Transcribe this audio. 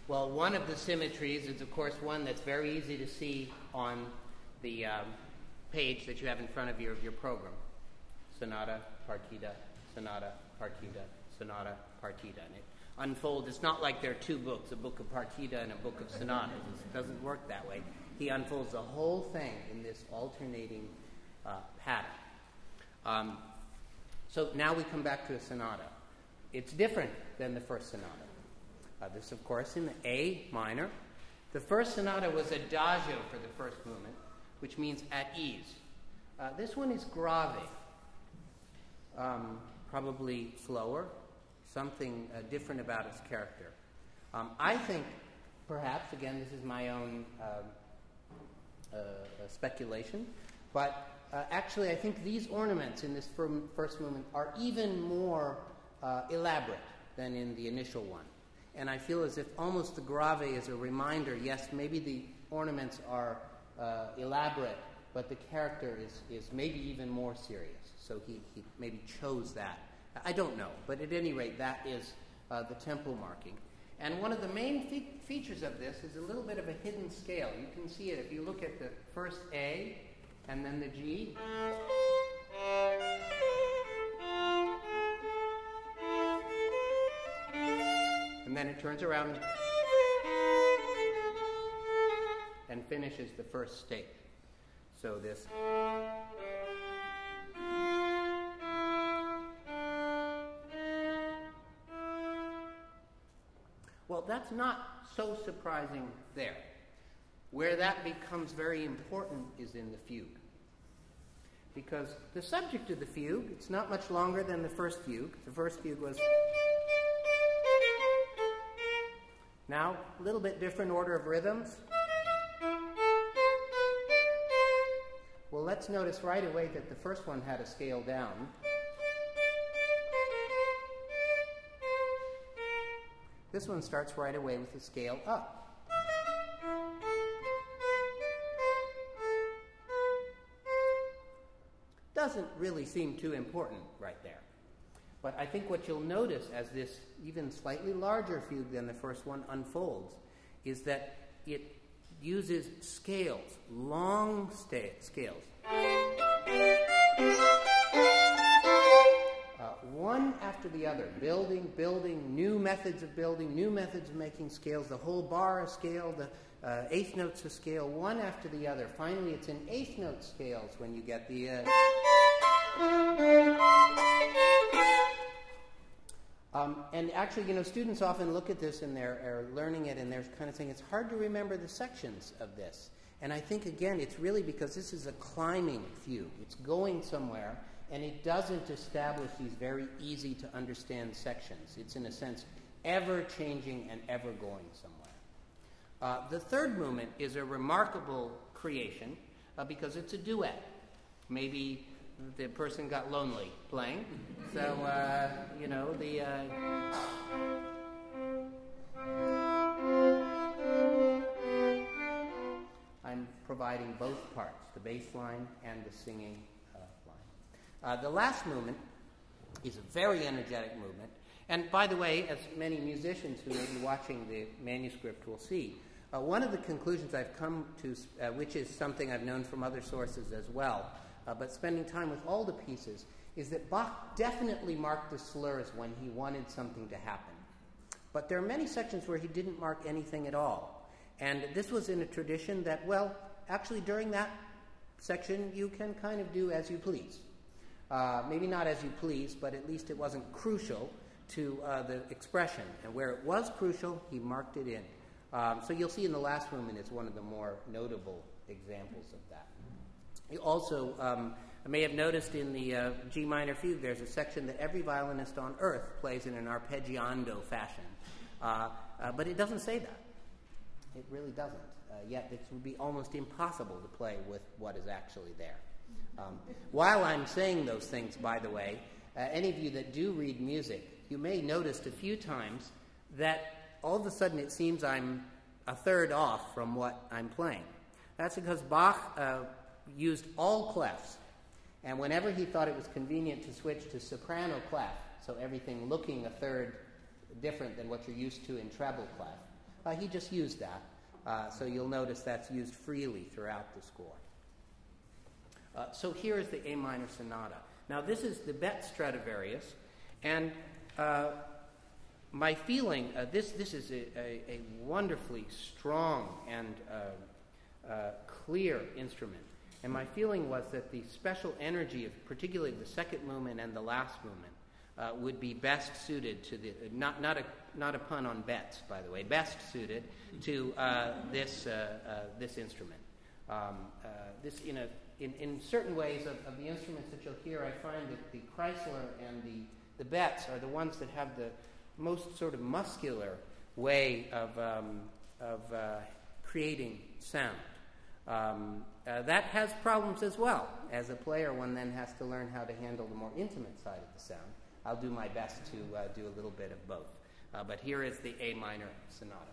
Well, one of the symmetries is, of course, one that's very easy to see on the page that you have in front of your program. Sonata, partita, sonata, partita, sonata, partita. And it unfolds. It's not like there are two books, a book of partita and a book of sonatas. It doesn't work that way. He unfolds the whole thing in this alternating pattern. So now we come back to a sonata. It's different than the first sonata. This, of course, in the A minor. The first sonata was adagio for the first movement, which means at ease. This one is grave, probably slower, something different about its character. I think, perhaps, again, this is my own speculation, but actually I think these ornaments in this first movement are even more elaborate than in the initial one. And I feel as if almost the grave is a reminder, yes, maybe the ornaments are elaborate, but the character is maybe even more serious. So he maybe chose that. I don't know, but at any rate, that is the tempo marking. And one of the main features of this is a little bit of a hidden scale. You can see it if you look at the first A and then the G. And then it turns around and finishes the first state. So this. Well, that's not so surprising there. Where that becomes very important is in the fugue. Because the subject of the fugue, it's not much longer than the first fugue. The first fugue was. Now, a little bit different order of rhythms. Well, let's notice right away that the first one had a scale down. This one starts right away with a scale up. Doesn't really seem too important right there. But I think what you'll notice as this even slightly larger fugue than the first one unfolds is that it uses scales, long scales. One after the other, building, new methods of making scales. The whole bar a scale, the eighth notes a scale, one after the other. Finally, it's in eighth note scales when you get the... and actually, students often look at this and they're learning it and they're kind of saying, it's hard to remember the sections of this. And I think, again, it's really because this is a climbing fugue. It's going somewhere, and it doesn't establish these very easy-to-understand sections. It's, in a sense, ever-changing and ever-going somewhere. The third movement is a remarkable creation because it's a duet. Maybe the person got lonely playing, so, I'm providing both parts, the bass line and the singing line. The last movement is a very energetic movement. And by the way, as many musicians who may be watching the manuscript will see, one of the conclusions I've come to, which is something I've known from other sources as well, but spending time with all the pieces, is that Bach definitely marked the slurs when he wanted something to happen. But there are many sections where he didn't mark anything at all. And this was in a tradition that, well, actually during that section you can kind of do as you please. Maybe not as you please, but at least it wasn't crucial to the expression. And where it was crucial, he marked it in. So you'll see in the last movement it's one of the more notable examples of that. You also may have noticed in the G minor fugue there's a section that every violinist on earth plays in an arpeggiando fashion. But it doesn't say that. It really doesn't. Yet it would be almost impossible to play with what is actually there. While I'm saying those things, by the way, any of you that do read music, you may notice a few times that all of a sudden it seems I'm a third off from what I'm playing. That's because Bach used all clefs, and whenever he thought it was convenient to switch to soprano clef, so everything looking a third different than what you're used to in treble clef, he just used that. So you'll notice that's used freely throughout the score. So here is the A minor sonata. Now this is the Betz Stradivarius, and my feeling, this is a wonderfully strong and clear instrument. And my feeling was that the special energy of particularly the second movement and the last movement would be best suited to the not a pun on Betz, by the way, best suited to this instrument. This in certain ways of the instruments that you'll hear, I find that the Chrysler and the Betz are the ones that have the most sort of muscular way of creating sound. That has problems as well. As a player, one then has to learn how to handle the more intimate side of the sound. I'll do my best to do a little bit of both. But here is the A minor sonata.